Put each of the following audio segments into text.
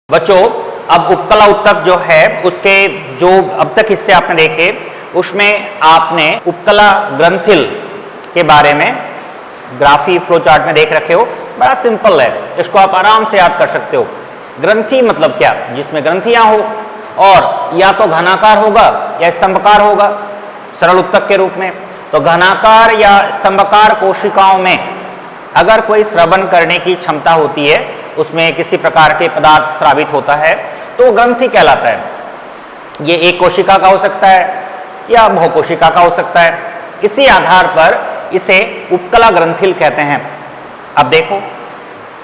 बच्चों, अब उपकला उत्तक जो है उसके जो अब तक हिस्से आपने देखे उसमें आपने उपकला ग्रंथिल के बारे में ग्राफी फ्लो चार्ट में देख रखे हो। बड़ा सिंपल है, इसको आप आराम से याद कर सकते हो। ग्रंथि मतलब क्या? जिसमें ग्रंथियां हो और या तो घनाकार होगा या स्तंभकार होगा सरल उत्तक के रूप में। तो घनाकार या स्तंभकार कोशिकाओं में अगर कोई स्रवन करने की क्षमता होती है, उसमें किसी प्रकार के पदार्थ स्रावित होता है तो वो ग्रंथि कहलाता है। ये एक कोशिका का हो सकता है या बहुकोशिका का हो सकता है। इसी आधार पर इसे उपकला ग्रंथिल कहते हैं। अब देखो,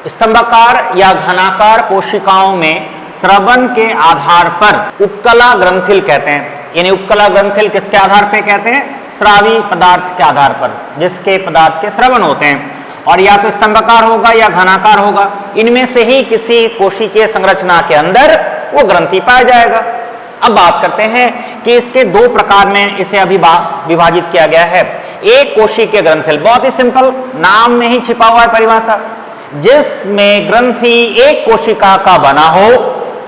स्तंभाकार या घनाकार कोशिकाओं में स्रवन के आधार पर उपकला ग्रंथिल कहते हैं। यानी उपकला ग्रंथिल किसके आधार पर कहते हैं? स्रावी पदार्थ के आधार पर, जिसके पदार्थ के स्रवन होते हैं। और या तो स्तंभाकार होगा या घनाकार होगा, इनमें से ही किसी कोशिकीय संरचना के अंदर वो ग्रंथि पाया जाएगा। अब बात करते हैं कि इसके दो प्रकार में इसे अभी विभाजित किया गया है। एक कोशिकीय ग्रंथिल, बहुत ही सिंपल, नाम में ही छिपा हुआ है परिभाषा। जिसमें ग्रंथि एक कोशिका का बना हो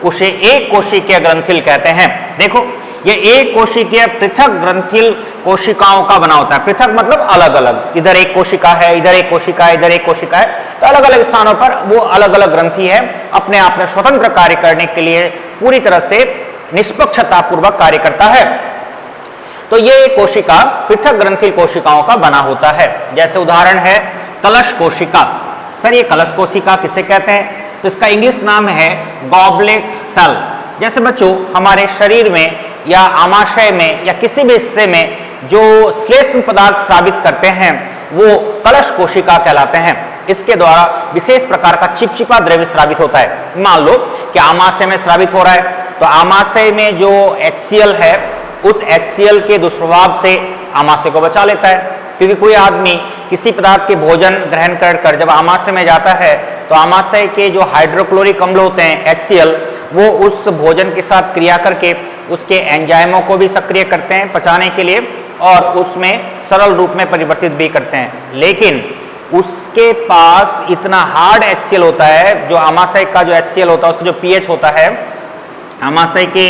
उसे एक कोशिकीय ग्रंथिल कहते हैं। देखो, ये एक कोशिकीय पृथक ग्रंथिल कोशिकाओं का बना होता है। पृथक मतलब अलग अलग, इधर एक कोशिका है, इधर एक कोशिका है, इधर एक कोशिका है, तो अलग अलग स्थानों पर वो अलग अलग ग्रंथि है। अपने आप में स्वतंत्र कार्य करने के लिए पूरी तरह से निष्पक्षता पूर्वक कार्य करता है। तो ये कोशिका पृथक ग्रंथिल कोशिकाओं का बना होता है। जैसे उदाहरण है कलश कोशिका। सर, ये कलश कोशिका किसे कहते हैं? तो इसका इंग्लिश नाम है गॉबलेट सेल। जैसे बच्चों, हमारे शरीर में या आमाशय में या किसी भी हिस्से में जो श्लेष्म पदार्थ स्रावित करते हैं वो कलश कोशिका कहलाते हैं। इसके द्वारा विशेष प्रकार का चिपचिपा द्रव्य स्रावित होता है। मान लो कि आमाशय में स्रावित हो रहा है, तो आमाशय में जो HCl है उस HCl के दुष्प्रभाव से आमाशय को बचा लेता है। क्योंकि कोई आदमी किसी पदार्थ के भोजन ग्रहण कर जब आमाशय में जाता है तो आमाशय के जो हाइड्रोक्लोरिक अम्ल होते हैं HCl, वो उस भोजन के साथ क्रिया करके उसके एंजाइमों को भी सक्रिय करते हैं पचाने के लिए और उसमें सरल रूप में परिवर्तित भी करते हैं। लेकिन उसके पास इतना हार्ड HCl होता है, जो आमाशय का जो HCl होता है उसका जो pH होता है, आमाशय के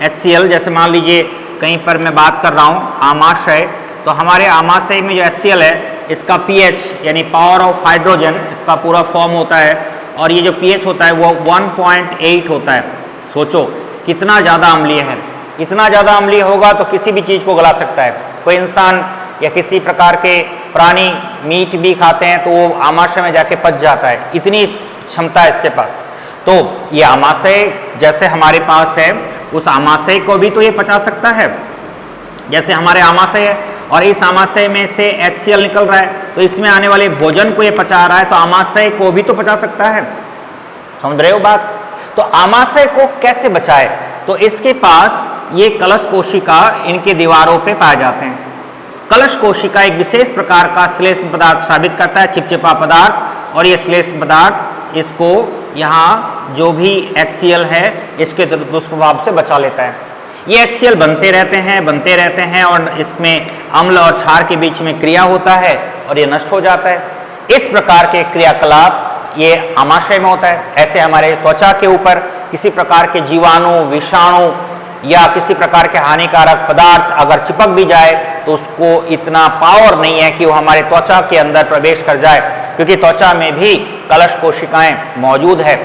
HCl, जैसे मान लीजिए कहीं पर मैं बात कर रहा हूँ आमाशय, तो हमारे आमाशय में जो HCl है इसका pH यानी पावर ऑफ हाइड्रोजन, इसका पूरा फॉर्म होता है और ये जो pH होता है वो 1.8 होता है। सोचो कितना ज़्यादा अम्लीय है। इतना ज़्यादा अम्लीय होगा तो किसी भी चीज़ को गला सकता है। कोई इंसान या किसी प्रकार के प्राणी मीट भी खाते हैं तो वो आमाशय में जाके पच जाता है, इतनी क्षमता है इसके पास। तो ये आमाशय जैसे हमारे पास है, उस आमाशय को भी तो ये पचा सकता है। जैसे हमारे आमाशय है और इस आमाशय में से HCl निकल रहा है तो इसमें आने वाले भोजन को ये पचा रहा है, तो आमाशय को भी तो पचा सकता है। समझ रहे हो बात? तो आमाशय को कैसे बचाए? तो इसके पास ये कलश कोशिका इनके दीवारों पे पाए जाते हैं। कलश कोशिका एक विशेष प्रकार का श्लेष्म पदार्थ स्रावित करता है, चिपचिपा पदार्थ, और ये श्लेष्म पदार्थ इसको यहाँ जो भी HCl है इसके दुष्प्रभाव से बचा लेता है। ये HCl बनते रहते हैं और इसमें अम्ल और क्षार के बीच में क्रिया होता है और ये नष्ट हो जाता है। इस प्रकार के क्रियाकलाप ये आमाशय में होता है। ऐसे हमारे त्वचा के ऊपर किसी प्रकार के जीवाणु, विषाणु या किसी प्रकार के हानिकारक पदार्थ अगर चिपक भी जाए तो उसको इतना पावर नहीं है कि वो हमारे त्वचा के अंदर प्रवेश कर जाए, क्योंकि त्वचा में भी कलश कोशिकाएं मौजूद है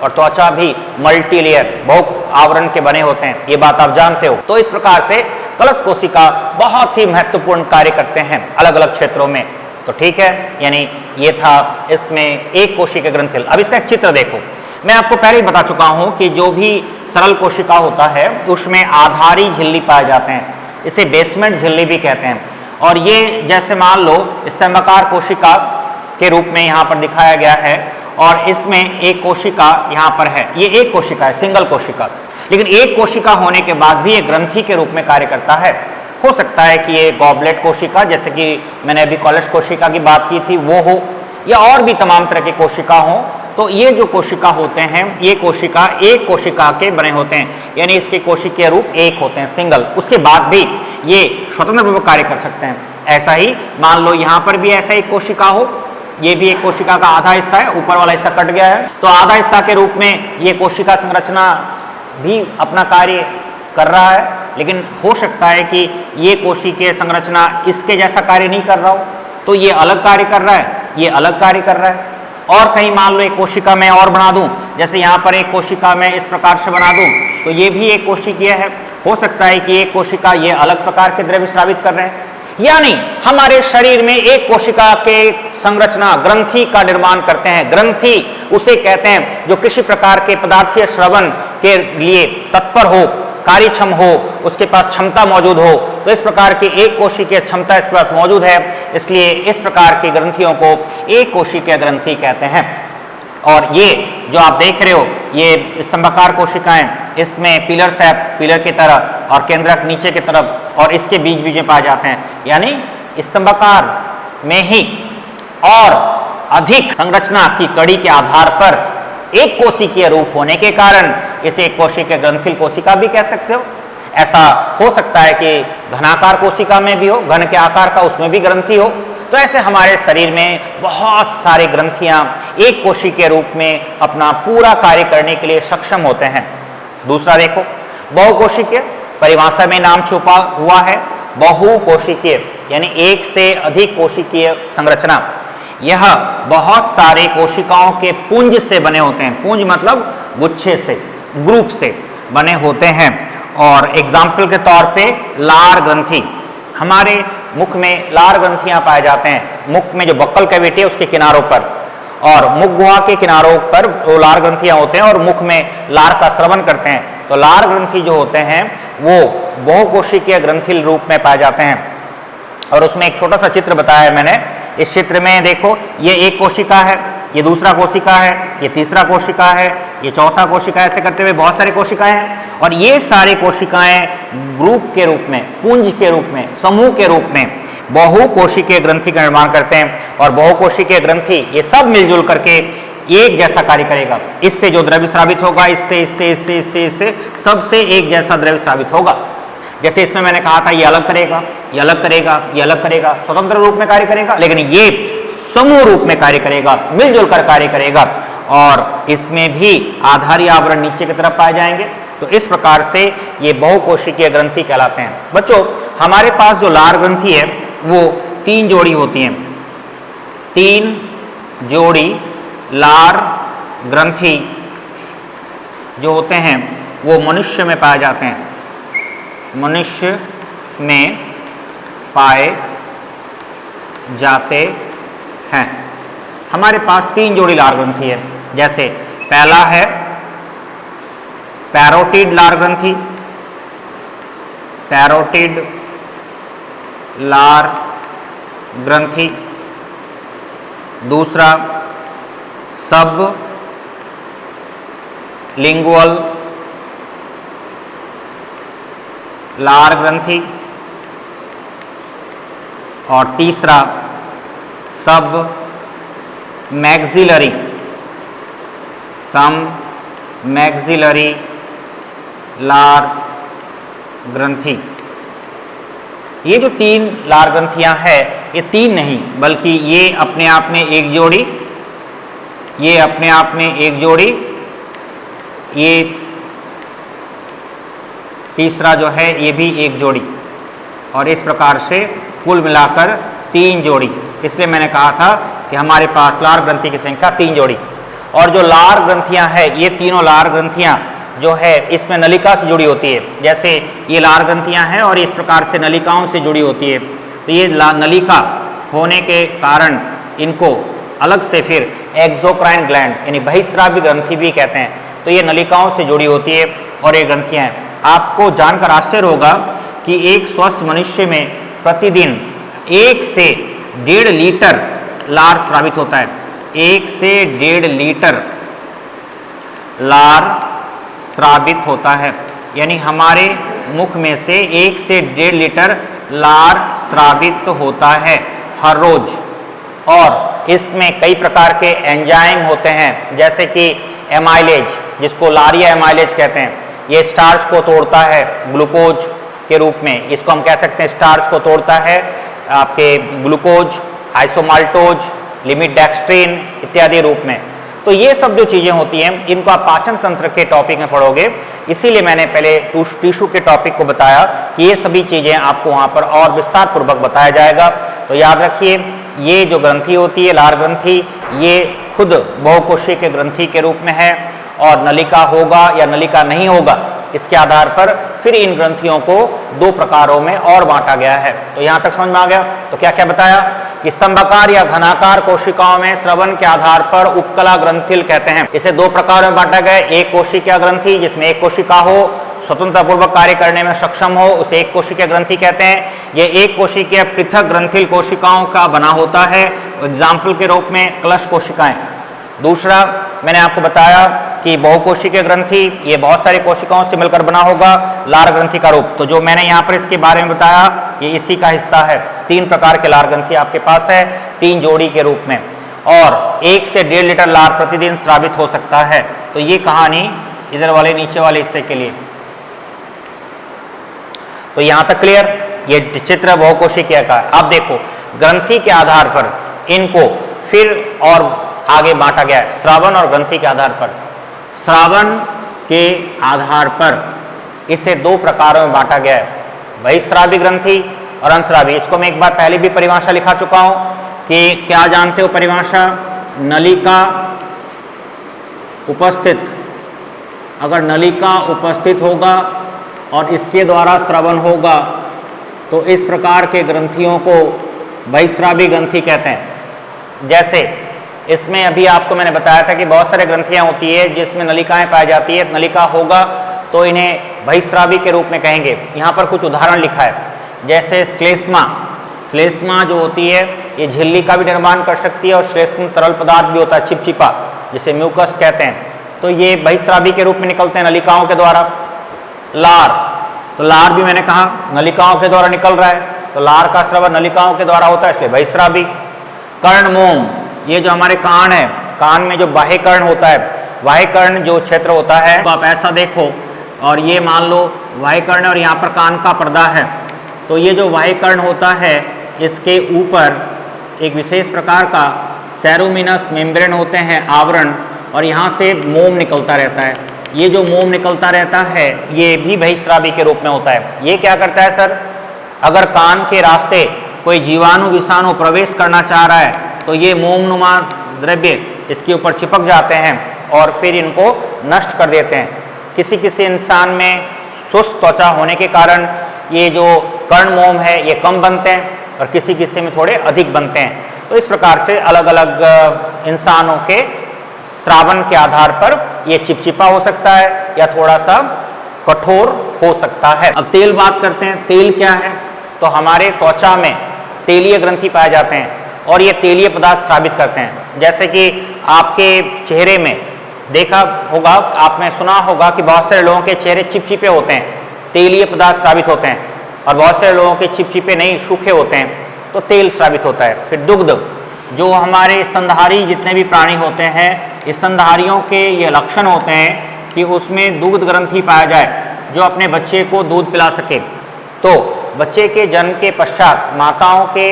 और त्वचा भी मल्टीलेयर, बहु आवरण के बने होते हैं। ये बात आप जानते हो। तो इस प्रकार से कलश कोशिका बहुत ही महत्वपूर्ण कार्य करते हैं अलग अलग क्षेत्रों में। तो ठीक है, यानी ये था इसमें एक कोशिकीय ग्रंथिल। अब इसका एक चित्र देखो। मैं आपको पहले ही बता चुका हूं कि जो भी सरल कोशिका होता है उसमें आधारी झिल्ली पाए जाते हैं, इसे बेसमेंट झिल्ली भी कहते हैं। और ये जैसे मान लो स्तंभाकार कोशिका के रूप में यहाँ पर दिखाया गया है और इसमें एक कोशिका यहाँ पर है। ये एक कोशिका है, सिंगल कोशिका, लेकिन एक कोशिका होने के बाद भी ये ग्रंथि के रूप में कार्य करता है। हो सकता है कि ये गॉबलेट कोशिका, जैसे कि मैंने अभी कलश कोशिका की बात की थी, वो हो, या और भी तमाम तरह की कोशिका हो। तो ये जो कोशिका होते हैं, ये कोशिका एक कोशिका के बने होते हैं, यानी इसके कोशिकीय रूप एक होते हैं, सिंगल। उसके बाद भी ये स्वतंत्र रूप में कार्य कर सकते हैं। ऐसा ही मान लो यहाँ पर भी ऐसा एक कोशिका हो, ये भी एक कोशिका का आधा हिस्सा है, ऊपर वाला हिस्सा कट गया है, तो आधा हिस्सा के रूप में ये कोशिका संरचना भी अपना कार्य कर रहा है, लेकिन हो सकता है कि ये कोशिकीय संरचना इसके जैसा कार्य नहीं कर रहा हो, तो ये अलग कार्य कर रहा है, ये अलग कार्य कर रहा है। और कहीं मान लो एक कोशिका मैं और बना दूं, जैसे यहाँ पर एक कोशिका मैं इस प्रकार से बना दूं, तो ये भी एक कोशिकीय है। हो सकता है कि एक कोशिका ये अलग प्रकार के द्रव्य स्रावित कर रहे हैं, यानी हमारे शरीर में एक कोशिका के संरचना ग्रंथि का निर्माण करते हैं। ग्रंथि उसे कहते हैं जो किसी प्रकार के पदार्थीय श्रवण के लिए तत्पर हो, कार्यक्षम हो, उसके पास क्षमता मौजूद हो। तो इस प्रकार की एक कोशिकीय क्षमता इसके पास मौजूद है, इसलिए इस प्रकार की ग्रंथियों को एक कोशिकीय ग्रंथि कहते हैं। और ये जो आप देख रहे हो ये स्तंभाकार कोशिकाएं, इसमें पिलर्स है, पिलर की तरह, और केंद्रक नीचे की तरफ, और इसके बीच बीच में पाए जाते हैं, यानी स्तंभाकार में ही और अधिक संरचना की कड़ी के आधार पर एक कोशिकीय रूप होने के कारण इसे एक कोशिकीय ग्रंथिल कोशिका भी कह सकते हो। ऐसा हो सकता है कि घनाकार कोशिका में भी हो, घन के आकार का, उसमें भी ग्रंथि हो। तो ऐसे हमारे शरीर में बहुत सारे ग्रंथियां एक कोशिकीय रूप में अपना पूरा कार्य करने के लिए सक्षम होते हैं। दूसरा देखो, बहुकोशिकीय, परिभाषा में नाम छुपा हुआ है, बहुकोशिकीय यानी एक से अधिक कोशिकीय संरचना। यह बहुत सारे कोशिकाओं के पुंज से बने होते हैं। पुंज मतलब गुच्छे से, ग्रुप से बने होते हैं। और एग्जाम्पल के तौर पे लार ग्रंथि, हमारे मुख में लार ग्रंथियां पाए जाते हैं। मुख में जो बक्कल कैविटी है उसके किनारों पर, और मुख गुहा के किनारों पर वो लार ग्रंथियां होते हैं, और मुख में लार का स्रवण करते हैं। तो लार ग्रंथि जो होते हैं वो बहुकोशिकीय ग्रंथिल रूप में पाए जाते हैं। और उसमें एक छोटा सा चित्र बताया है मैंने। इस चित्र में देखो, ये एक कोशिका है, ये दूसरा कोशिका है, ये तीसरा कोशिका है, ये चौथा कोशिका, ऐसे करते हुए बहुत सारी कोशिकाएं हैं। और ये सारी कोशिकाएं ग्रुप के रूप में, पुंज के रूप में, समूह के रूप में बहुकोशिकीय ग्रंथि का निर्माण करते हैं। और बहुकोशिकीय ग्रंथि ये सब मिलजुल करके एक जैसा कार्य करेगा। इससे जो द्रव्य स्रावित होगा, इससे सबसे एक जैसा द्रव्य स्रावित होगा। जैसे इसमें मैंने कहा था ये अलग करेगा, ये अलग करेगा, ये अलग करेगा, स्वतंत्र रूप में कार्य करेगा, लेकिन ये समूह रूप में कार्य करेगा, मिलजुल कर कार्य करेगा। और इसमें भी आधारी आवरण नीचे की तरफ पाए जाएंगे। तो इस प्रकार से ये बहुकोशिकीय ग्रंथि कहलाते हैं। बच्चों, हमारे पास जो लार ग्रंथि है वो 3 जोड़ी होती हैं। 3 जोड़ी लार ग्रंथि जो होते हैं वो मनुष्य में पाए जाते हैं। मनुष्य में पाए जाते हैं। हमारे पास 3 जोड़ी लार ग्रंथि है। जैसे पहला है पैरोटिड लार ग्रंथि, पैरोटिड लार ग्रंथि। दूसरा सब लिंगुअल लार ग्रंथि, और तीसरा सब मैक्सिलरी, मैक्सिलरी लार ग्रंथि। ये जो 3 लार ग्रंथियां हैं, ये 3 नहीं बल्कि ये अपने आप में एक जोड़ी, ये अपने आप में एक जोड़ी, ये तीसरा जो है ये भी एक जोड़ी, और इस प्रकार से कुल मिलाकर 3 जोड़ी। इसलिए मैंने कहा था कि हमारे पास लार ग्रंथि की संख्या 3 जोड़ी। और जो लार ग्रंथियां हैं, ये तीनों लार ग्रंथियां जो है इसमें नलिका से जुड़ी होती है। जैसे ये लार ग्रंथियां हैं और इस प्रकार से नलिकाओं से जुड़ी होती है। तो ये नलिका होने के कारण इनको अलग से फिर एक्सोक्राइन ग्लैंड यानी बहिस्रावी ग्रंथि भी कहते हैं। तो ये नलिकाओं से जुड़ी होती है और ये ग्रंथियां हैं। आपको जानकर आश्चर्य होगा कि एक स्वस्थ मनुष्य में प्रतिदिन 1 से 1.5 लीटर लार स्रावित होता है। 1 से 1.5 लीटर लार स्रावित होता है, यानी हमारे मुख में से 1 से 1.5 लीटर लार स्रावित होता है हर रोज। और इसमें कई प्रकार के एंजाइम होते हैं, जैसे कि एमाइलेज, जिसको लारिया एमाइलेज कहते हैं। ये स्टार्च को तोड़ता है ग्लूकोज के रूप में, इसको हम कह सकते हैं स्टार्च को तोड़ता है आपके ग्लूकोज, आइसोमाल्टोज, लिमिट डेक्स्ट्रिन इत्यादि रूप में। तो ये सब जो चीज़ें होती हैं इनको आप पाचन तंत्र के टॉपिक में पढ़ोगे, इसीलिए मैंने पहले टिश्यू के टॉपिक को बताया कि ये सभी चीज़ें आपको वहाँ पर और विस्तार पूर्वक बताया जाएगा। तो याद रखिए, ये जो ग्रंथि होती है लार ग्रंथि, ये खुद बहुकोशिकीय के ग्रंथि के रूप में है, और नलिका होगा या नलिका नहीं होगा इसके आधार पर फिर इन ग्रंथियों को दो प्रकारों में और बांटा गया है। तो यहाँ तक समझ में आ गया। तो क्या क्या बताया कि स्तंभाकार या घनाकार कोशिकाओं में स्रवन के आधार पर उपकला ग्रंथिल कहते हैं। इसे दो प्रकारों में बांटा गया है। एक कोशिकीय ग्रंथि जिसमें एक कोशिका हो, स्वतंत्र पूर्वक कार्य करने में सक्षम हो, उसे एक कोशिकीय ग्रंथि कहते हैं। ये एक कोशिकीय पृथक ग्रंथिल कोशिकाओं का बना होता है, एग्जाम्पल के रूप में क्लश कोशिकाएं। दूसरा मैंने आपको बताया कि बहुकोशिकीय ग्रंथि ये बहुत सारी कोशिकाओं से मिलकर बना होगा, लार ग्रंथि का रूप। तो जो मैंने यहाँ पर इसके बारे में बताया ये इसी का हिस्सा है। 3 प्रकार के लार ग्रंथि आपके पास है, 3 जोड़ी के रूप में, और 1 से 1.5 लीटर लार प्रतिदिन स्रावित हो सकता है। तो ये कहानी इधर वाले नीचे वाले हिस्से के लिए। तो यहाँ तक क्लियर। ये चित्र बहुकोशिकीय का है। अब देखो ग्रंथि के आधार पर इनको फिर और आगे बांटा गया है, स्रावन और ग्रंथि के आधार पर। स्रावन के आधार पर इसे 2 प्रकारों में बांटा गया है, बहिस्रावी ग्रंथि और अंतस्रावी। इसको मैं एक बार पहले भी परिभाषा लिखा चुका हूं कि क्या जानते हो परिभाषा, नलिका उपस्थित, अगर नलिका उपस्थित होगा और इसके द्वारा स्रवन होगा तो इस प्रकार के ग्रंथियों को बहिस्रावी ग्रंथि कहते हैं। जैसे इसमें अभी आपको मैंने बताया था कि बहुत सारे ग्रंथियां होती है जिसमें नलिकाएं पाई जाती है, नलिका होगा तो इन्हें बहिस्रावी के रूप में कहेंगे। यहाँ पर कुछ उदाहरण लिखा है, जैसे श्लेष्मा। श्लेष्मा जो होती है ये झिल्ली का भी निर्माण कर सकती है और श्लेष्म तरल पदार्थ भी होता है, चिपचिपा, जिसे म्यूकस कहते हैं। तो ये बहिस्रावी के रूप में निकलते हैं नलिकाओं के द्वारा। लार, तो लार भी मैंने कहा नलिकाओं के द्वारा निकल रहा है, तो लार का स्रवन नलिकाओं के द्वारा होता है, इसलिए बहिस्रावी। कर्णमोम, ये जो हमारे कान है, कान में जो बाह्य कर्ण होता है, बाह्य कर्ण जो क्षेत्र होता है, तो आप ऐसा देखो और ये मान लो बाह्य कर्ण और यहाँ पर कान का पर्दा है, तो ये जो बाह्य कर्ण होता है इसके ऊपर एक विशेष प्रकार का सेरोमिनस मेम्ब्रेन होते हैं, आवरण, और यहाँ से मोम निकलता रहता है। ये जो मोम निकलता रहता है ये भी बहिस्रावी के रूप में होता है। ये क्या करता है सर, अगर कान के रास्ते कोई जीवाणु विषाणु प्रवेश करना चाह रहा है तो ये मोमनुमा द्रव्य इसके ऊपर चिपक जाते हैं और फिर इनको नष्ट कर देते हैं। किसी किसी इंसान में शुष्क त्वचा होने के कारण ये जो कर्ण मोम है ये कम बनते हैं और किसी किसी में थोड़े अधिक बनते हैं। तो इस प्रकार से अलग अलग इंसानों के स्रावन के आधार पर ये चिपचिपा हो सकता है या थोड़ा सा कठोर हो सकता है। अब तेल बात करते हैं, तेल क्या है, तो हमारे त्वचा में तेलीय ग्रंथि पाए जाते हैं और ये तेलीय पदार्थ स्रावित करते हैं। जैसे कि आपके चेहरे में देखा होगा, आपने सुना होगा कि बहुत सारे लोगों के चेहरे चिपचिपे होते हैं, तेलीय पदार्थ स्रावित होते हैं, और बहुत सारे लोगों के चिपचिपे नहीं, सूखे होते हैं, तो तेल स्रावित होता है। फिर दुग्ध, जो हमारे स्तनधारी जितने भी प्राणी होते हैं, स्तनधारियों के ये लक्षण होते हैं कि उसमें दुग्ध ग्रंथि पाया जाए जो अपने बच्चे को दूध पिला सके। तो बच्चे के जन्म के पश्चात माताओं के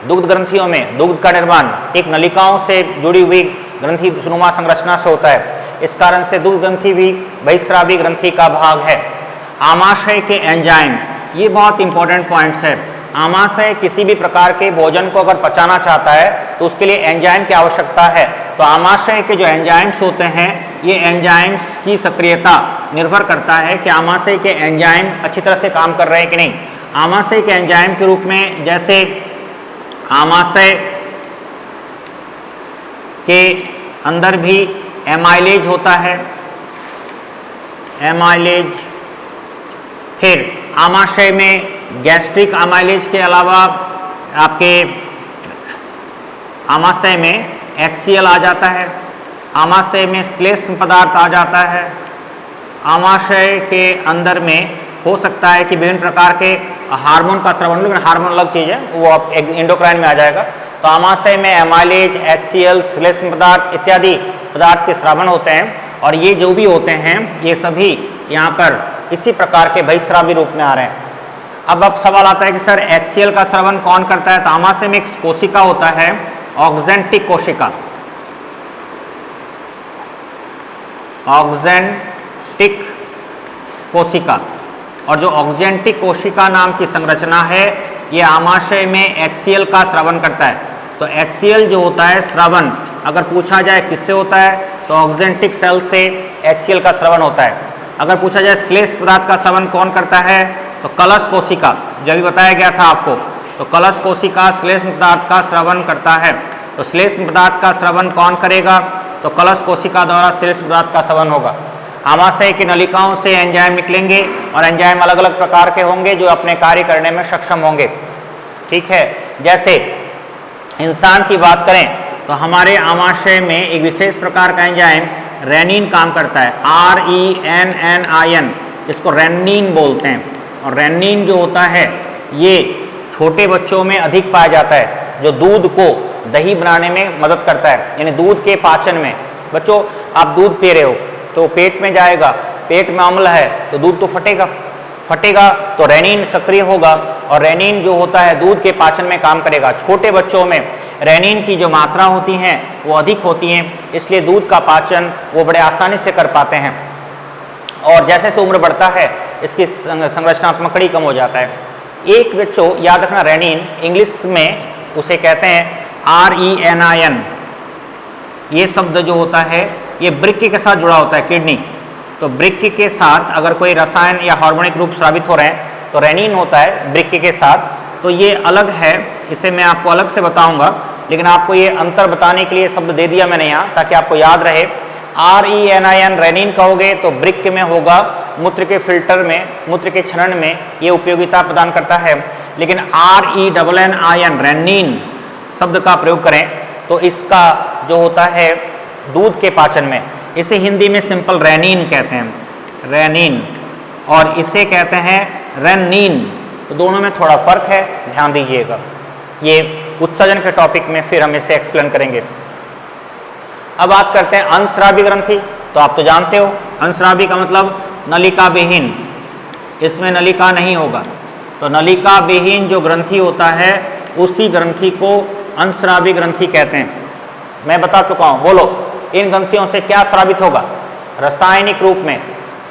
दुग्ध ग्रंथियों में दुग्ध का निर्माण एक नलिकाओं से जुड़ी हुई ग्रंथि नुमा संरचना से होता है। इस कारण से दुग्ध ग्रंथि भी बहिस्रावी ग्रंथि का भाग है। आमाशय के एंजाइम, ये बहुत इंपॉर्टेंट पॉइंट्स है। आमाशय किसी भी प्रकार के भोजन को अगर पचाना चाहता है तो उसके लिए एंजाइम की आवश्यकता है। तो आमाशय के जो एंजाइम्स होते हैं, ये एंजाइम्स की सक्रियता निर्भर करता है कि आमाशय के एंजाइम अच्छी तरह से काम कर रहे हैं कि नहीं। आमाशय के एंजाइम के रूप में जैसे आमाशय के अंदर भी एमाइलेज होता है, एमाइलेज। फिर आमाशय में गैस्ट्रिक आमाइलेज के अलावा आपके आमाशय में HCl आ जाता है, आमाशय में श्लेष्म पदार्थ आ जाता है, आमाशय के अंदर में हो सकता है कि विभिन्न प्रकार के हार्मोन का स्रावन, लेकिन हार्मोन अलग चीज़ है, वो आप एंडोक्राइन में आ जाएगा। तो आमाशय में एमाइलेज, HCl, श्लेष्म पदार्थ इत्यादि पदार्थ के स्रावन होते हैं, और ये जो भी होते हैं ये सभी यहाँ पर इसी प्रकार के बहिस्रावी रूप में आ रहे हैं। अब सवाल आता है कि सर HCl का स्रावन कौन करता है, तो आमाशय में एक कोशिका होता है ऑक्जेंटिक कोशिका, ऑक्जेंटिक कोशिका। और जो ऑक्जेंटिक कोशिका नाम की संरचना है ये आमाशय में HCl का स्रावन करता है। तो HCl जो होता है स्रावन, अगर पूछा जाए किससे होता है तो ऑक्जेंटिक सेल से HCl का स्रावन होता है। अगर पूछा जाए श्लेष्म पदार्थ का स्रावन कौन करता है तो कलश कोशिका, जो भी बताया गया था आपको, तो कलश कोशिका श्लेष्म पदार्थ का स्रावन करता है। तो श्लेष्म पदार्थ का स्रावन कौन करेगा तो कलश कोशिका द्वारा श्लेष्म पदार्थ का स्रावन होगा। आमाशय की नलिकाओं से एंजाइम निकलेंगे और एंजाइम अलग अलग प्रकार के होंगे जो अपने कार्य करने में सक्षम होंगे। ठीक है, जैसे इंसान की बात करें तो हमारे आमाशय में एक विशेष प्रकार का एंजाइम रेनिन काम करता है, RENNIN, इसको रेनिन बोलते हैं। और रेनिन जो होता है ये छोटे बच्चों में अधिक पाया जाता है, जो दूध को दही बनाने में मदद करता है, यानी दूध के पाचन में। बच्चों आप दूध पी रहे हो तो पेट में जाएगा, पेट में अम्ल है तो दूध तो फटेगा तो रेनिन सक्रिय होगा और रेनिन जो होता है दूध के पाचन में काम करेगा। छोटे बच्चों में रेनिन की जो मात्रा होती हैं वो अधिक होती हैं, इसलिए दूध का पाचन वो बड़े आसानी से कर पाते हैं। और जैसे जैसे उम्र बढ़ता है इसकी संरचनात्मक कड़ी कम हो जाता है। एक बच्चों याद रखना, रेनिन इंग्लिश में उसे कहते हैं RENIN। ये शब्द जो होता है ये वृक्क के साथ जुड़ा होता है, किडनी। तो वृक्क के साथ अगर कोई रसायन या हार्मोनिक रूप स्रावित हो रहे हैं तो रेनिन होता है वृक्क के साथ। तो ये अलग है, इसे मैं आपको अलग से बताऊंगा, लेकिन आपको ये अंतर बताने के लिए शब्द दे दिया मैंने यहाँ ताकि आपको याद रहे। RENIN रेनिन कहोगे तो वृक्क में होगा, मूत्र के फिल्टर में, मूत्र के क्षरण में ये उपयोगिता प्रदान करता है। लेकिन RENNIN रेनिन शब्द का प्रयोग करें तो इसका जो होता है दूध के पाचन में, इसे हिंदी में सिंपल रेनिन कहते हैं, रेनिन, और इसे कहते हैं रेनिन। तो दोनों में थोड़ा फर्क है, ध्यान दीजिएगा। ये उत्सर्जन के टॉपिक में फिर हम इसे एक्सप्लेन करेंगे। अब बात करते हैं अंतस्रावी ग्रंथि। तो आप तो जानते हो अंतस्रावी का मतलब नलिका विहीन, इसमें नलिका नहीं होगा। तो नलिका विहीन जो ग्रंथि होता है उसी ग्रंथि को अंतस्रावी ग्रंथि कहते हैं। मैं बता चुका हूँ, बोलो इन ग्रंथियों से क्या स्रावित होगा रासायनिक रूप में।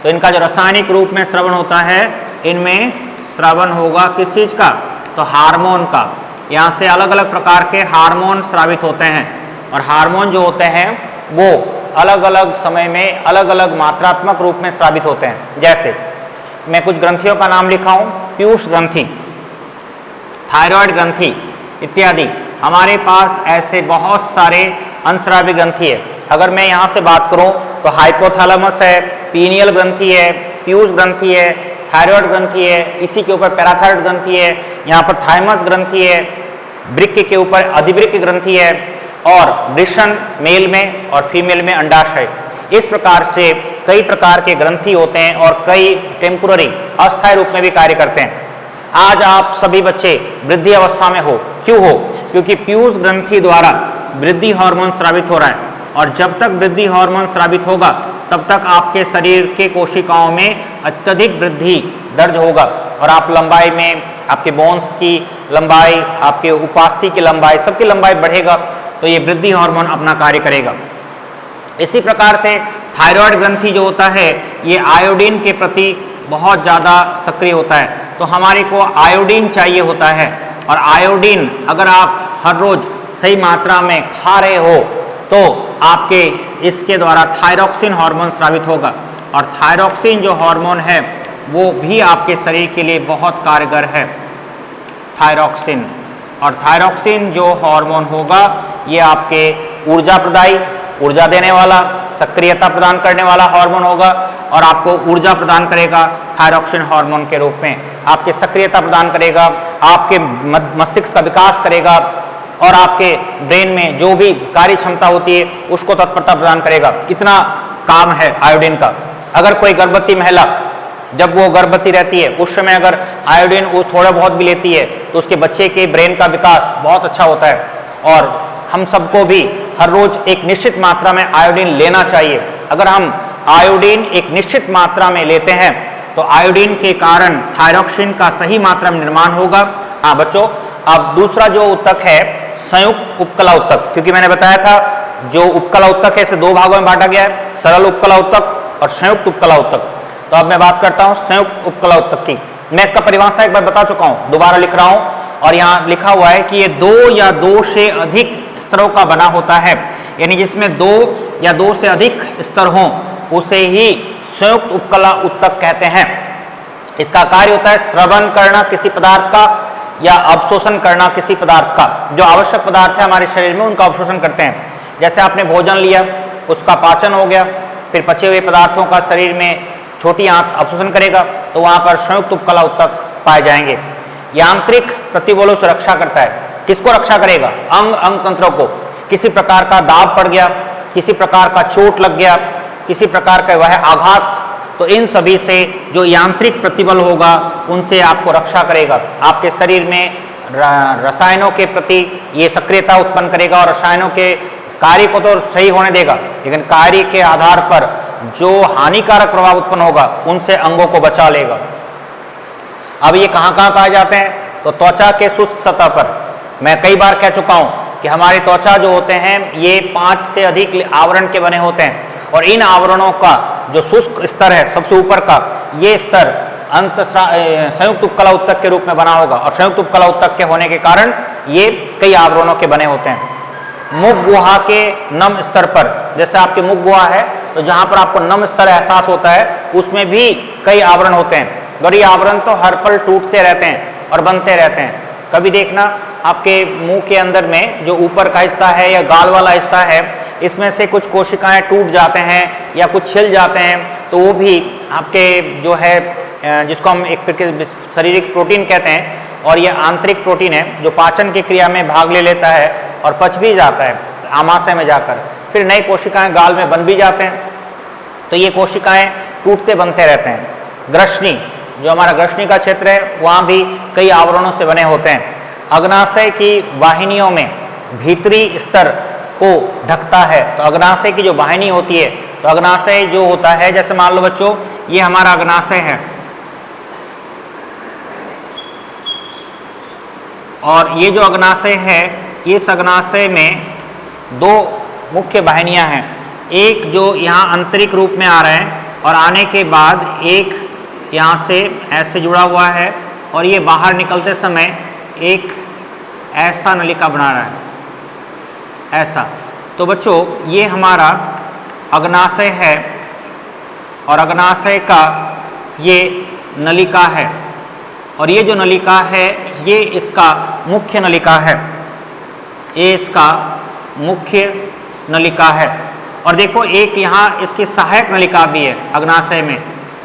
तो इनका जो रासायनिक रूप में श्रवण होता है, इनमें श्रवण होगा किस चीज का तो हार्मोन का। यहाँ से अलग अलग प्रकार के हार्मोन स्रावित होते हैं और हार्मोन जो होते हैं वो अलग अलग समय में अलग अलग मात्रात्मक रूप में स्रावित होते हैं। जैसे मैं कुछ ग्रंथियों का नाम लिखा हूँ, पीयूष ग्रंथि, थायराइड ग्रंथि इत्यादि। हमारे पास ऐसे बहुत सारे अंतस्रावी ग्रंथि है। अगर मैं यहाँ से बात करूँ तो हाइपोथैलेमस है, पीनियल ग्रंथि है, पीयूष ग्रंथि है, थायराइड ग्रंथि है, इसी के ऊपर पैराथायराइड ग्रंथि है, यहाँ पर थाइमस ग्रंथि है, वृक्क के ऊपर अधिवृक्क ग्रंथि है, और वृषण मेल में और फीमेल में अंडाशय। इस प्रकार से कई प्रकार के ग्रंथि होते हैं और कई टेम्पोररी अस्थायी रूप में भी कार्य करते हैं। आज आप सभी बच्चे वृद्धि अवस्था में हो, क्यों हो? क्योंकि पीयूष ग्रंथि द्वारा वृद्धि हार्मोन स्रावित हो रहा है, और जब तक वृद्धि हार्मोन स्रावित होगा तब तक आपके शरीर के कोशिकाओं में अत्यधिक वृद्धि दर्ज होगा और आप लंबाई में, आपके बोन्स की लंबाई, आपके उपास्थि की लंबाई, सबकी लंबाई बढ़ेगा। तो ये वृद्धि हार्मोन अपना कार्य करेगा। इसी प्रकार से थायराइड ग्रंथि जो होता है ये आयोडीन के प्रति बहुत ज़्यादा सक्रिय होता है। तो हमारे को आयोडीन चाहिए होता है, और आयोडीन अगर आप हर रोज सही मात्रा में खा रहे हो तो आपके इसके द्वारा थायरॉक्सिन हार्मोन स्रावित होगा, और थायरॉक्सिन जो हार्मोन है वो भी आपके शरीर के लिए बहुत कारगर है, थायरॉक्सिन। और थायरॉक्सिन जो हार्मोन होगा ये आपके ऊर्जा प्रदायी, ऊर्जा देने वाला, सक्रियता प्रदान करने वाला हार्मोन होगा, और आपको ऊर्जा प्रदान करेगा थायरॉक्सिन हार्मोन के रूप में, आपके सक्रियता प्रदान करेगा, आपके मस्तिष्क का विकास करेगा, और आपके ब्रेन में जो भी कार्य क्षमता होती है उसको तत्परता प्रदान करेगा। इतना काम है आयोडीन का। अगर कोई गर्भवती महिला जब वो गर्भवती रहती है उस समय अगर आयोडीन वो थोड़ा बहुत भी लेती है तो उसके बच्चे के ब्रेन का विकास बहुत अच्छा होता है। और हम सबको भी हर रोज एक निश्चित मात्रा में आयोडीन लेना चाहिए। अगर हम आयोडीन एक निश्चित मात्रा में लेते हैं तो आयोडीन के कारण थायरॉक्सिन का सही मात्रा में निर्माण होगा। हाँ बच्चों, अब दूसरा जो ऊतक है संयुक्त उपकला उत्तक, क्योंकि मैंने बताया था जो उपकला उत्तक है इसे दो भागों में बांटा गया है, सरल उपकला उत्तक और संयुक्त उपकला उत्तक। तो अब मैं बात करता हूं संयुक्त उपकला उत्तक की। मैं इसका परिभाषा एक बार बता चुका हूं, दोबारा लिख रहा हूं। और यहां लिखा हुआ है कि ये दो या दो से अधिक स्तरों का बना होता है, यानी जिसमें दो या दो से अधिक स्तर हों उसे ही संयुक्त उपकला उत्तक कहते हैं। इसका कार्य होता है श्रवण करना किसी पदार्थ का या अवशोषण करना किसी पदार्थ का। जो आवश्यक पदार्थ है हमारे शरीर में उनका अवशोषण करते हैं। जैसे आपने भोजन लिया, उसका पाचन हो गया, फिर पचे हुए पदार्थों का शरीर में छोटी आंत अवशोषण करेगा, तो वहां पर संयुक्त उपकला उत्तक पाए जाएंगे। यांत्रिक प्रतिबलों से रक्षा करता है। किसको रक्षा करेगा? अंग तंत्रों को। किसी प्रकार का दाब पड़ गया, किसी प्रकार का चोट लग गया, किसी प्रकार का वह आघात, तो इन सभी से जो यांत्रिक प्रतिबल होगा उनसे आपको रक्षा करेगा। आपके शरीर में रसायनों के प्रति ये सक्रियता उत्पन्न करेगा और रसायनों के कार्य को तो सही होने देगा, लेकिन कार्य के आधार पर जो हानिकारक प्रभाव उत्पन्न होगा उनसे अंगों को बचा लेगा। अब ये कहाँ कहाँ पाए जाते हैं? तो त्वचा के शुष्क सतह पर। मैं कई बार कह चुका हूं कि हमारे त्वचा जो होते हैं ये 5 से अधिक आवरण के बने होते हैं, और इन आवरणों का जो शुष्क स्तर है सबसे ऊपर का, ये स्तर संयुक्त उपकला उत्तक के रूप में बना होगा, और संयुक्त उपकला उत्तक के होने के कारण ये कई आवरणों के बने होते हैं। मुख गुहा के नम स्तर पर, जैसे आपकी मुख गुहा है तो जहां पर आपको नम स्तर एहसास होता है उसमें भी कई आवरण होते हैं, और ये आवरण तो हर पल टूटते रहते हैं और बनते रहते हैं। कभी देखना आपके मुंह के अंदर में जो ऊपर का हिस्सा है या गाल वाला हिस्सा है, इसमें से कुछ कोशिकाएं टूट जाते हैं या कुछ छिल जाते हैं, तो वो भी आपके जो है जिसको हम एक शारीरिक प्रोटीन कहते हैं, और ये आंतरिक प्रोटीन है जो पाचन की क्रिया में भाग ले लेता है और पच भी जाता है आमाशय में जाकर, फिर नई कोशिकाएं गाल में बन भी जाते हैं। तो ये कोशिकाएं टूटते बनते रहते हैं। ग्रसनी, जो हमारा ग्रसनी का क्षेत्र है, वहाँ भी कई आवरणों से बने होते हैं। अग्नाशय की वाहिनियों में भीतरी स्तर को ढकता है। तो अग्नाशय की जो वाहिनी होती है, तो अग्नाशय जो होता है, जैसे मान लो बच्चों ये हमारा अग्नाशय है, और ये जो अग्नाशय है, इस अग्नाशय में दो मुख्य वाहिनियां हैं। एक जो यहाँ आंतरिक रूप में आ रहा है, और आने के बाद एक यहाँ से ऐसे जुड़ा हुआ है, और ये बाहर निकलते समय एक ऐसा नलिका बना रहा है, ऐसा। तो बच्चों ये हमारा अग्नाशय है, और अग्नाशय का ये नलिका है, और ये जो नलिका है ये इसका मुख्य नलिका है, ये इसका मुख्य नलिका है। और देखो एक यहाँ इसकी सहायक नलिका भी है अग्नाशय में,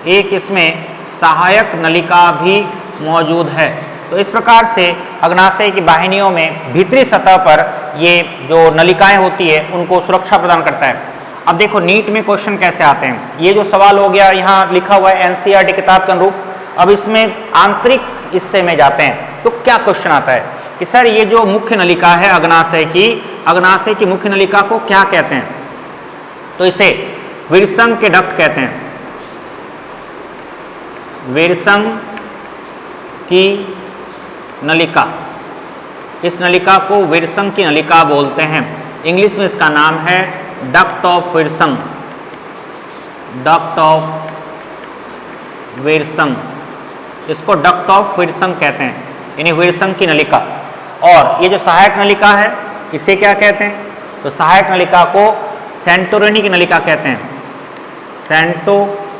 एक इसमें सहायक नलिका भी मौजूद है। तो इस प्रकार से अग्नाशय की वाहिनियों में भीतरी सतह पर ये जो नलिकाएं होती है उनको सुरक्षा प्रदान करता है। अब देखो नीट में क्वेश्चन कैसे आते हैं। ये जो सवाल हो गया यहाँ लिखा हुआ है एनसीईआरटी किताब के अनुरूप। अब इसमें आंतरिक हिस्से में जाते हैं तो क्या क्वेश्चन आता है कि सर ये जो मुख्य नलिका है अग्नाशय की मुख्य नलिका को क्या कहते हैं? तो इसे विरसंग के डक्ट कहते हैं। विरसंग की नलिका, इस नलिका को विरसंग की नलिका बोलते हैं। इंग्लिश में इसका नाम है डक्ट ऑफ विरसंग, डक्ट ऑफ विरसंग, इसको डक्ट ऑफ विरसंग कहते हैं, यानी विरसंग की नलिका। और ये जो सहायक नलिका है इसे क्या कहते हैं? तो सहायक नलिका को सेंटोरिनी की नलिका कहते हैं, सेंटोरिनी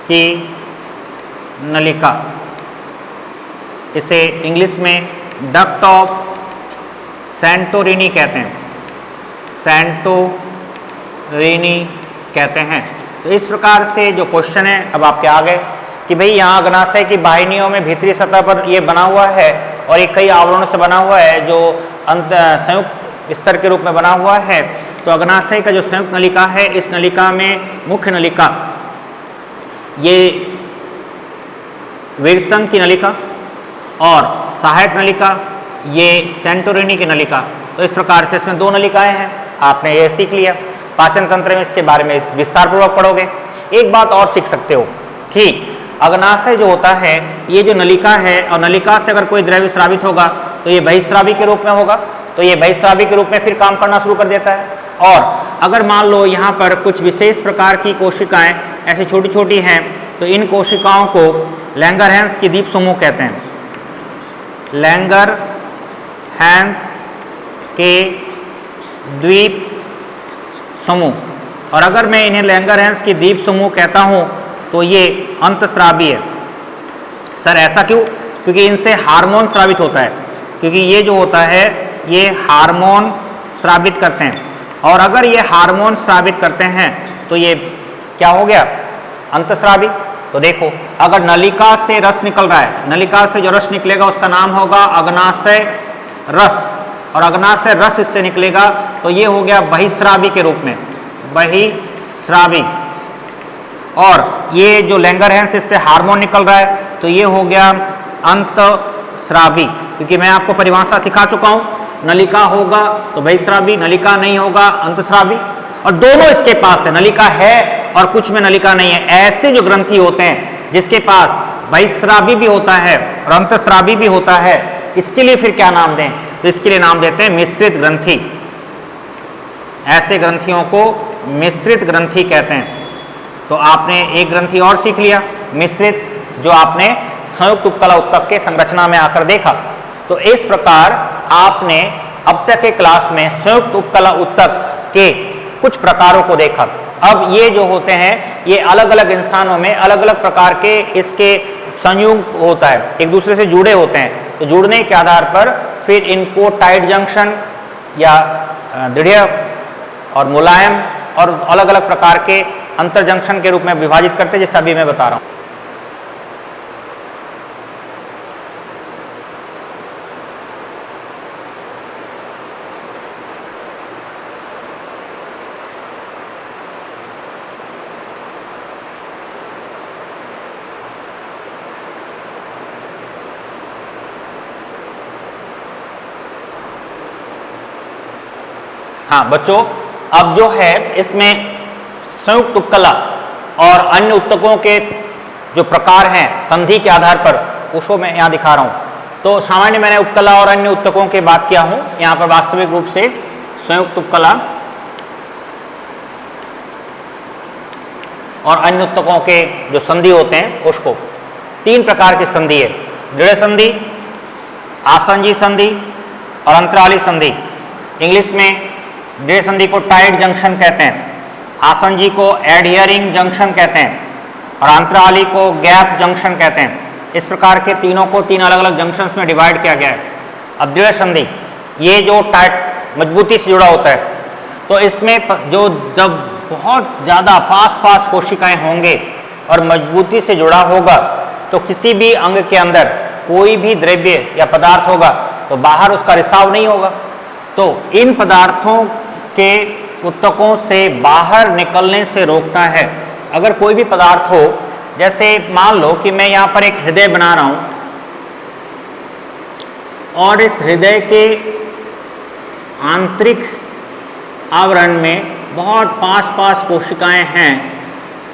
की नलिका। इसे इंग्लिश में डक्ट ऑफ सेंटोरिनी कहते हैं, सेंटोरिनी कहते हैं। तो इस प्रकार से जो क्वेश्चन है अब आपके आ गए कि भाई यहाँ अग्नाशय की वाहिनियों में भीतरी सतह पर ये बना हुआ है और ये कई आवरणों से बना हुआ है जो संयुक्त स्तर के रूप में बना हुआ है। तो अग्नाशय का जो संयुक्त नलिका है, इस नलिका में मुख्य नलिका ये विरसंग की नलिका और सहायक नलिका ये सेंटोरिनी की नलिका। तो इस प्रकार से इसमें दो नलिकाएं हैं, आपने ये सीख लिया। पाचन तंत्र में इसके बारे में विस्तार पूर्वक पढ़ोगे। एक बात और सीख सकते हो कि अग्नाशय जो होता है ये जो नलिका है, और नलिका से अगर कोई द्रव्य स्रावित होगा तो ये बहिस्रावी के रूप में होगा, तो ये बहिस्रावी के रूप में फिर काम करना शुरू कर देता है। और अगर मान लो यहाँ पर कुछ विशेष प्रकार की कोशिकाएं ऐसी छोटी छोटी हैं, तो इन कोशिकाओं को लैंगरहैंस की द्वीप समूह कहते हैं, लैंगरहैंस के द्वीप समूह। और अगर मैं इन्हें लैंगरहैंस की द्वीप समूह कहता हूँ तो ये अंतस्रावी है। सर ऐसा क्यों? क्योंकि इनसे हार्मोन स्रावित होता है, क्योंकि ये जो होता है ये हार्मोन स्रावित करते हैं, और अगर ये हार्मोन स्रावित करते हैं तो ये क्या हो गया? अंतस्रावी। तो देखो, अगर नलिका से रस निकल रहा है, नलिका से जो रस निकलेगा उसका नाम होगा अग्नाशय रस, और अग्नाशय रस इससे निकलेगा तो ये हो गया बहिस्रावी के रूप में, बहिस्रावी। और ये जो लैंगरहैंस इससे हार्मोन निकल रहा है तो ये हो गया अंतस्रावी, क्योंकि मैं आपको परिभाषा सिखा चुका हूं, नलिका होगा तो बहिस्रावी, नलिका नहीं होगा अंतस्रावी। और दोनों इसके पास है, नलिका है और कुछ में नलिका नहीं है। ऐसे जो ग्रंथि होते हैं जिसके पास बहिस्रावी भी होता है और अंतस्रावी भी होता है, इसके लिए फिर क्या नाम दें? तो इसके लिए नाम देते हैं मिश्रित ग्रंथि। ऐसे ग्रंथियों को मिश्रित ग्रंथि कहते हैं। तो आपने एक ग्रंथि और सीख लिया, मिश्रित, जो आपने संयुक्त उपकला उत्तक के संरचना में आकर देखा। तो इस प्रकार आपने अब तक के क्लास में संयुक्त उपकला उत्तक के कुछ प्रकारों को देखा। अब ये जो होते हैं ये अलग अलग इंसानों में अलग अलग प्रकार के इसके संयुक्त होता है, एक दूसरे से जुड़े होते हैं। तो जुड़ने के आधार पर फिर इनको टाइट जंक्शन या दृढ़ और मुलायम और अलग अलग प्रकार के अंतर जंक्शन के रूप में विभाजित करते हैं, जैसे अभी मैं बता रहा हूं। हाँ बच्चों, अब जो है इसमें संयुक्त उपकला और अन्य उत्तकों के जो प्रकार हैं संधि के आधार पर, उसको मैं यहाँ दिखा रहा हूँ। तो सामान्य मैंने उपकला और अन्य उत्तकों की बात किया हूँ, यहाँ पर वास्तविक रूप से संयुक्त उपकला और अन्य उत्तकों के जो संधि होते हैं उसको, तीन प्रकार की संधि है, दृढ़ संधि, आसंजी संधि और अंतराली संधि। इंग्लिश में दृढ़ संधि को टाइट जंक्शन कहते हैं, आसंजी को एडहियरिंग जंक्शन कहते हैं और अंतराली को गैप जंक्शन कहते हैं। इस प्रकार के तीनों को तीन अलग अलग जंक्शंस में डिवाइड किया गया है। अब दृढ़ संधि, ये जो टाइट मजबूती से जुड़ा होता है, तो इसमें जो जब बहुत ज़्यादा पास कोशिकाएं होंगे और मजबूती से जुड़ा होगा, तो किसी भी अंग के अंदर कोई भी द्रव्य या पदार्थ होगा तो बाहर उसका रिसाव नहीं होगा। तो इन पदार्थों के उत्तकों से बाहर निकलने से रोकता है। अगर कोई भी पदार्थ हो, जैसे मान लो कि मैं यहाँ पर एक हृदय बना रहा हूँ और इस हृदय के आंतरिक आवरण में बहुत पास कोशिकाएं हैं।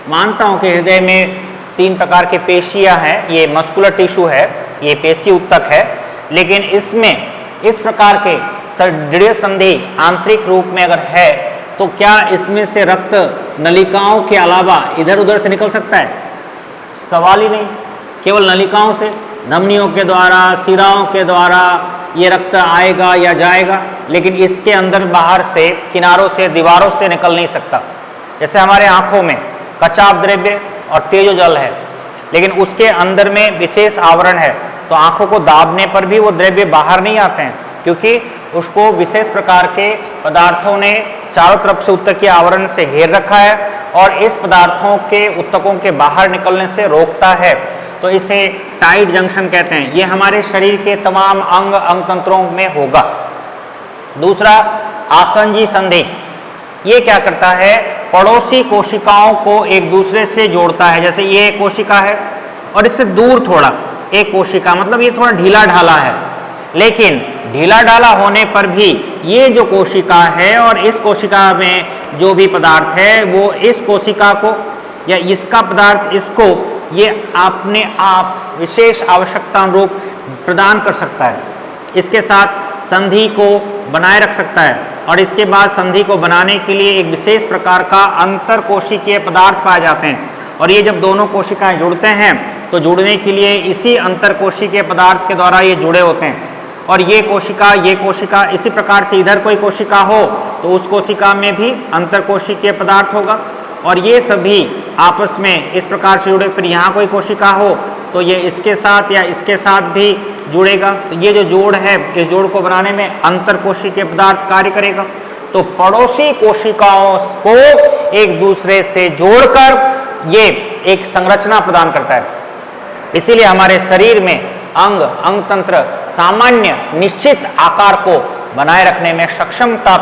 मानता हूँ कि हृदय में तीन प्रकार के पेशियां हैं, ये मस्कुलर टिश्यू है, ये पेशी उत्तक है, लेकिन इसमें इस प्रकार के दृढ़ संधि आंतरिक रूप में अगर है तो क्या इसमें से रक्त नलिकाओं के अलावा इधर उधर से निकल सकता है? सवाल ही नहीं। केवल नलिकाओं से, धमनियों के द्वारा, शिराओं के द्वारा ये रक्त आएगा या जाएगा, लेकिन इसके अंदर बाहर से, किनारों से, दीवारों से निकल नहीं सकता। जैसे हमारे आँखों में कचाप द्रव्य और तेजोजल है, लेकिन उसके अंदर में विशेष आवरण है, तो आँखों को दाबने पर भी वो द्रव्य बाहर नहीं आते हैं, क्योंकि उसको विशेष प्रकार के पदार्थों ने चारों तरफ से उत्तकीय आवरण से घेर रखा है और इस पदार्थों के उत्तकों के बाहर निकलने से रोकता है। तो इसे टाइट जंक्शन कहते हैं। ये हमारे शरीर के तमाम अंग तंत्रों में होगा। दूसरा, आसंजी संधि, ये क्या करता है? पड़ोसी कोशिकाओं को एक दूसरे से जोड़ता है। जैसे ये एक कोशिका है और इससे दूर थोड़ा एक कोशिका, मतलब ये थोड़ा ढीला ढाला है, लेकिन ढीला ढाला होने पर भी ये जो कोशिका है और इस कोशिका में जो भी पदार्थ है वो इस कोशिका को या इसका पदार्थ इसको ये अपने आप विशेष आवश्यकता अनुरूप प्रदान कर सकता है। इसके साथ संधि को बनाए रख सकता है और इसके बाद संधि को बनाने के लिए एक विशेष प्रकार का अंतर कोशिकीय पदार्थ पाए जाते हैं और ये जब दोनों कोशिकाएं जुड़ते हैं तो जुड़ने के लिए इसी अंतर कोशिकीय पदार्थ के द्वारा ये जुड़े होते हैं और ये कोशिका इसी प्रकार से इधर कोई कोशिका हो तो उस कोशिका में भी अंतर कोशिकीय पदार्थ होगा और ये सभी आपस में इस प्रकार से जुड़े। फिर यहाँ कोई कोशिका हो तो ये इसके साथ या इसके साथ भी जुड़ेगा। तो ये जो जोड़ है, इस जोड़ को बनाने में अंतर कोशिकीय पदार्थ कार्य करेगा। तो पड़ोसी कोशिकाओं को एक दूसरे से जोड़कर ये एक संरचना प्रदान करता है। इसीलिए हमारे शरीर में अंग तंत्र सामान्य निश्चित आकार को बनाए रखने में सक्षमता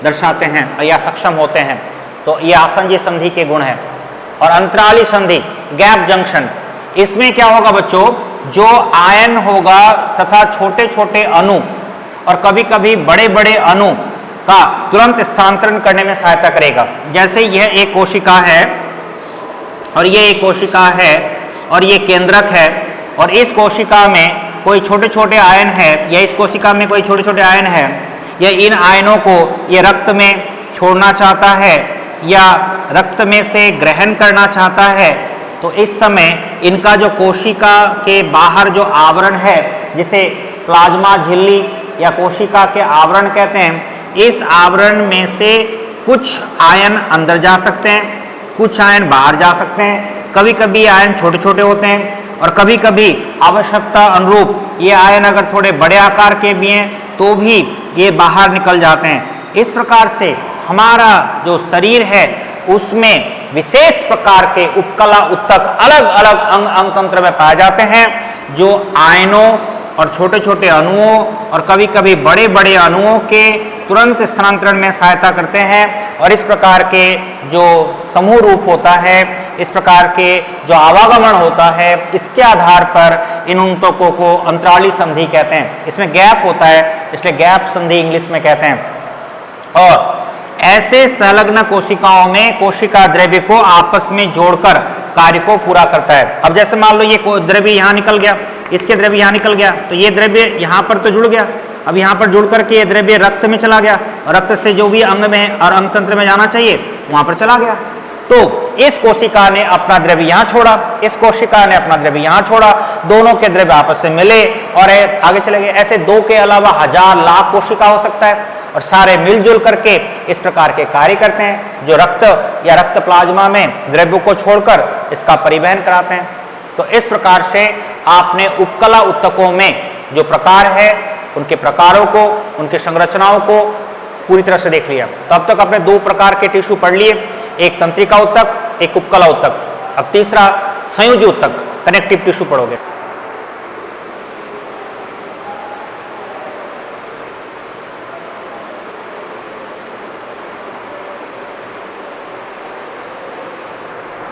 दर्शाते हैं या सक्षम होते हैं। तो ये आसंजी संधि के गुण हैं। और अंतराली संधि, गैप जंक्शन, इसमें क्या होगा बच्चों, जो आयन होगा तथा छोटे छोटे अणु और कभी कभी बड़े बड़े अणु का तुरंत स्थानांतरण करने में सहायता करेगा। जैसे यह एक कोशिका है और ये एक कोशिका है और ये केंद्रक है और इस कोशिका में कोई छोटे छोटे आयन है या इस कोशिका में कोई छोटे छोटे आयन है या इन आयनों को ये रक्त में छोड़ना चाहता है या रक्त में से ग्रहण करना चाहता है, तो इस समय इनका जो कोशिका के बाहर जो आवरण है जिसे प्लाज्मा झिल्ली या कोशिका के आवरण कहते हैं, इस आवरण में से कुछ आयन अंदर जा सकते हैं, कुछ आयन बाहर जा सकते हैं। कभी कभी आयन छोटे छोटे होते हैं और कभी कभी आवश्यकता अनुरूप ये आयन अगर थोड़े बड़े आकार के भी हैं तो भी ये बाहर निकल जाते हैं। इस प्रकार से हमारा जो शरीर है उसमें विशेष प्रकार के उपकला उत्तक अलग अलग अंग तंत्र में पाए जाते हैं जो आयनों और छोटे छोटे अणुओं और कभी कभी बड़े बड़े अणुओं के तुरंत स्थानांतरण में सहायता करते हैं। और इस प्रकार के जो समूह रूप होता है, इस प्रकार के जो आवागमन होता है, इसके आधार पर इन ऊतकों को अंतराली संधि कहते हैं। इसमें गैप होता है इसलिए गैप संधि इंग्लिश में कहते हैं। और ऐसे संलग्न कोशिकाओं में कोशिका द्रव्य को आपस में जोड़कर कार्य को पूरा करता है। अब जैसे मान लो ये द्रव्य यहाँ निकल गया, इसके द्रव्य यहाँ निकल गया, तो ये द्रव्य यहाँ पर तो जुड़ गया। अब यहाँ पर जुड़ करके ये द्रव्य रक्त में चला गया और रक्त से जो भी अंग में और अंग तंत्र में जाना चाहिए वहां पर चला गया। तो इस कोशिका ने अपना द्रव्य यहाँ छोड़ा, इस कोशिका ने अपना द्रव्य यहाँ छोड़ा, दोनों के द्रव्य आपस में मिले और आगे चले गए। ऐसे दो के अलावा हजार लाख कोशिका हो सकता है और सारे मिलजुल करके इस प्रकार के कार्य करते हैं जो रक्त या रक्त प्लाज्मा में द्रव्यों को छोड़कर इसका परिवहन कराते हैं। तो इस प्रकार से आपने उपकला उत्तकों में जो प्रकार है उनके प्रकारों को, उनके संरचनाओं को पूरी तरह से देख लिया। तो अब तक आपने दो प्रकार के टिश्यू पढ़ लिए, एक तंत्रिका उत्तक, एक उपकला उत्तक। अब तीसरा संयोजी उत्तक, कनेक्टिव टिश्यू पढ़ोगे।